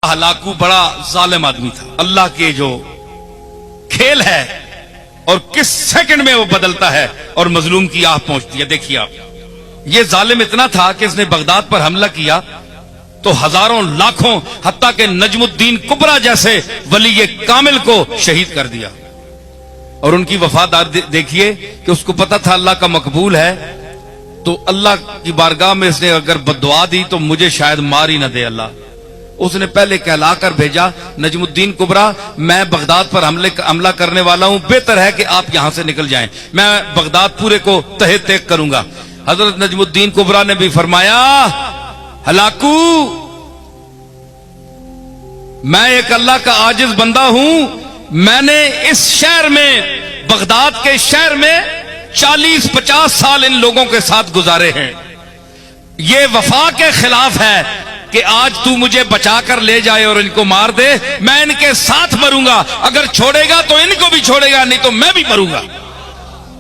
Hulagu बड़ा जालिम आदमी था। अल्लाह के जो खेल है और किस सेकंड में वो बदलता है और मजलूम की आह पहुंचती है। देखिए आप, ये जालिम इतना था कि इसने बगदाद पर हमला किया तो हजारों लाखों हत्ता के नजमुद्दीन कुबरा जैसे वली कामिल को शहीद कर दिया। और उनकी वफादार देखिए कि उसको पता था अल्लाह का मकबूल है, तो अल्लाह की बारगाह में इसने अगर बद्दुआ दी तो मुझे शायद मार ही ना दे अल्लाह। उसने पहले कहला कर भेजा, नजमुद्दीन कुबरा मैं बगदाद पर हमला करने वाला हूं, बेहतर है कि आप यहां से निकल जाएं, मैं बगदाद पूरे को तहे तेक करूंगा। हजरत नजमुद्दीन कुबरा ने भी फरमाया, हलाकू मैं एक अल्लाह का आजिज बंदा हूं, मैंने इस शहर में, बगदाद के शहर में 40-50 साल इन लोगों के साथ गुजारे हैं। ये वफा के खिलाफ है कि आज तू मुझे बचा कर ले जाए और इनको मार दे, मैं इनके साथ मरूंगा, अगर छोड़ेगा तो इनको भी छोड़ेगा, नहीं तो मैं भी मरूंगा।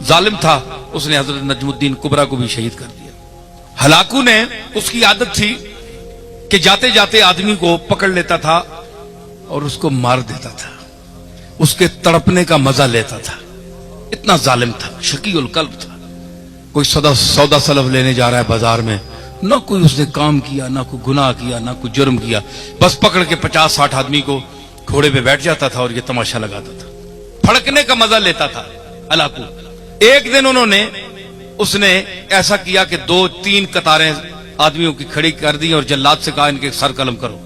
जालिम था, उसने हजरत नजमुद्दीन कुबरा को भी शहीद कर दिया। हलाकू ने, उसकी आदत थी कि जाते जाते आदमी को पकड़ लेता था और उसको मार देता था, उसके तड़पने का मजा लेता था। इतना जालिम था, शकीउल कल्ब था। कोई सौदा सलफ लेने जा रहा है बाजार में, ना कोई उसने काम किया, ना कोई गुनाह किया, ना कोई जुर्म किया, बस पकड़ के 50-60 आदमी को घोड़े पे बैठ जाता था और ये तमाशा लगाता था, फड़कने का मजा लेता था हलाकू। एक दिन उसने ऐसा किया कि 2-3 कतारें आदमियों की खड़ी कर दी और जल्लाद से कहा इनके सर कलम करो।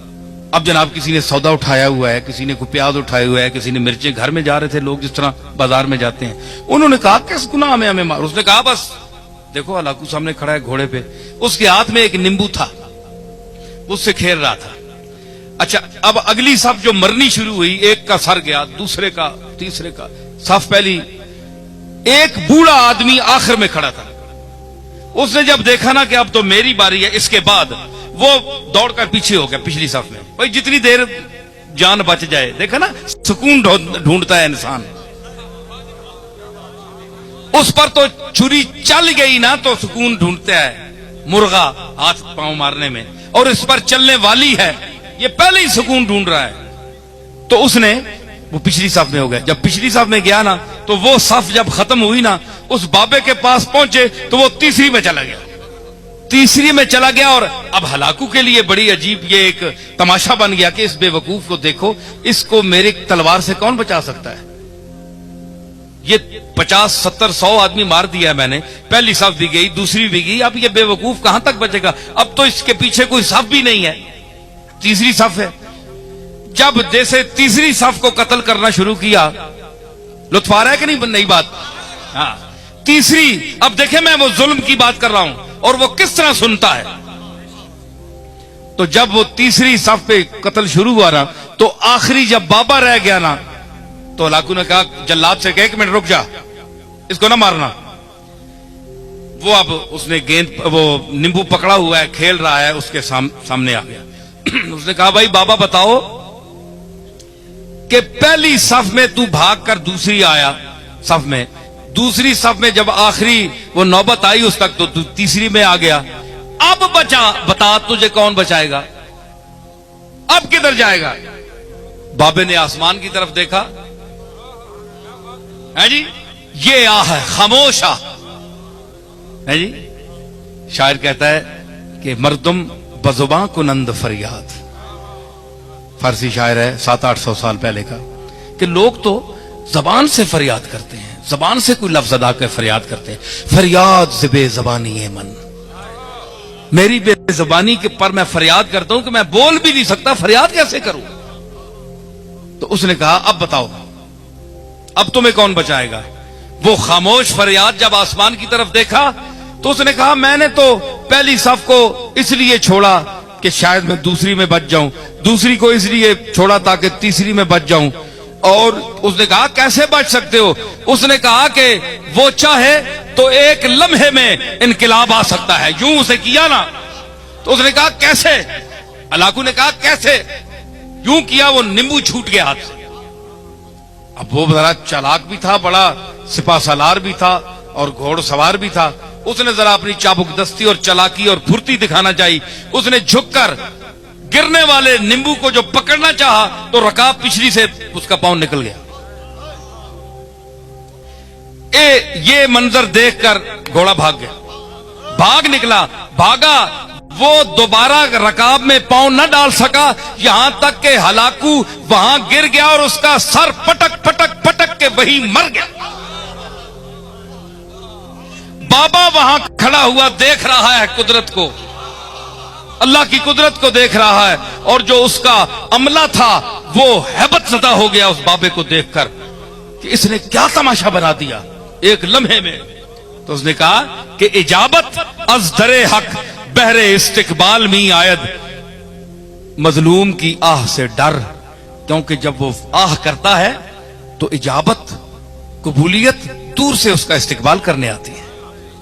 अब जनाब किसी ने सौदा उठाया हुआ है, किसी ने कोई प्याज उठाया हुआ है, किसी ने मिर्चें, घर में जा रहे थे लोग जिस तरह बाजार में जाते हैं। उन्होंने कहा किस गुनाह में हमें मार, उसने कहा बस देखो हलाकू सामने खड़ा है घोड़े पे, उसके हाथ में एक नींबू था, उससे खेल रहा था। अच्छा, अब अगली सफ जो मरनी शुरू हुई, एक का सर गया, दूसरे का, तीसरे का, सफ पहली, एक बूढ़ा आदमी आखिर में खड़ा था। उसने जब देखा ना कि अब तो मेरी बारी है, इसके बाद वो दौड़कर पीछे हो गया पिछली सफ में। भाई जितनी देर जान बच जाए, देखा ना सुकून ढूंढता है इंसान, उस पर तो छुरी चल गई ना तो सुकून ढूंढता है मुर्गा हाथ पांव मारने में, और इस पर चलने वाली है, ये पहले ही सुकून ढूंढ रहा है। तो उसने वो पिछली सफ में हो गया। जब पिछली सफ में गया ना तो वो सफ जब खत्म हुई ना, उस बाबे के पास पहुंचे तो वो तीसरी में चला गया, तीसरी में चला गया। और अब हलाकू के लिए बड़ी अजीब ये एक तमाशा बन गया कि इस बेवकूफ को देखो, इसको मेरी तलवार से कौन बचा सकता है। ये 50-70-100 आदमी मार दिया है मैंने, पहली सफ भी गई, दूसरी भी गई, अब ये बेवकूफ कहां तक बचेगा। अब तो इसके पीछे कोई सफ भी नहीं है, तीसरी सफ है। जब जैसे तीसरी सफ को कत्ल करना शुरू किया, लुत्फ आ रहा है कि नहीं नई बात। हाँ, तीसरी, अब देखे मैं वो जुल्म की बात कर रहा हूं और वो किस तरह सुनता है। तो जब वो तीसरी सफ पे कत्ल शुरू हुआ ना, तो आखिरी जब बाबा रह गया ना, तो हलाकू ने कहा जल्लाद से 1 मिनट रुक जा, इसको ना मारना। वो अब उसने गेंद, वो नींबू पकड़ा हुआ है, खेल रहा है, उसके सामने आ गया। उसने कहा भाई बाबा बताओ कि पहली सफ में तू भाग कर दूसरी आया सफ में, दूसरी सफ में जब आखिरी वो नौबत आई उस तक तो तू तीसरी में आ गया, अब बता तुझे कौन बचाएगा, अब किधर जाएगा। बाबे ने आसमान की तरफ देखा, है जी, ये आह है, खामोश आह है जी। शायर कहता है कि मर्दुम बजुबां कुनंद फरियाद, फारसी शायर है 700-800 साल पहले का, कि लोग तो जबान से फरियाद करते हैं, जबान से कोई लफ्ज अदा कर फरियाद करते हैं। फरियाद से बेजबानी है मन, मेरी बेजबानी के पर मैं फरियाद करता हूं कि मैं बोल भी नहीं सकता, फरियाद कैसे करूं। तो उसने कहा अब बताओ, अब तुम्हें कौन बचाएगा। वो खामोश फरियाद जब आसमान की तरफ देखा तो उसने कहा मैंने तो पहली सफ को इसलिए छोड़ा कि शायद मैं दूसरी में बच जाऊं, दूसरी को इसलिए छोड़ा ताकि तीसरी में बच जाऊं। और उसने कहा कैसे बच सकते हो। उसने कहा कि वो चाहे तो एक लम्हे में इनकलाब आ सकता है, यूं उसे किया ना। तो उसने कहा कैसे, हलाकू ने कहा कैसे, यूं किया, वो नींबू छूट गया हाथ से। अब वो जरा चालाक भी था, बड़ा सिपा सालार भी था और घोड़सवार भी था। उसने जरा अपनी चाबुक दस्ती और चालाकी और फुर्ती दिखाना चाहिए। उसने झुककर गिरने वाले नींबू को जो पकड़ना चाहा तो रकाब पिछली से उसका पांव निकल गया। ये मंजर देखकर घोड़ा भाग गया, भाग निकला, भागा, वो दोबारा रकाब में पांव न डाल सका, यहां तक कि हलाकू वहां गिर गया और उसका सर पटक पटक पटक के वही मर गया। बाबा वहां खड़ा हुआ देख रहा है कुदरत को, अल्लाह की कुदरत को देख रहा है, और जो उसका अमला था वो हैबत ज़दा हो गया उस बाबे को देखकर कि इसने क्या तमाशा बना दिया एक लम्हे में। तो उसने कहा कि इजाबत अज दरे हक बहरे इस्तिकबाल में आयद, मजलूम की आह से डर, क्योंकि जब वो आह करता है तो इजाबत, कबूलियत दूर से उसका इस्तिकबाल करने आती है।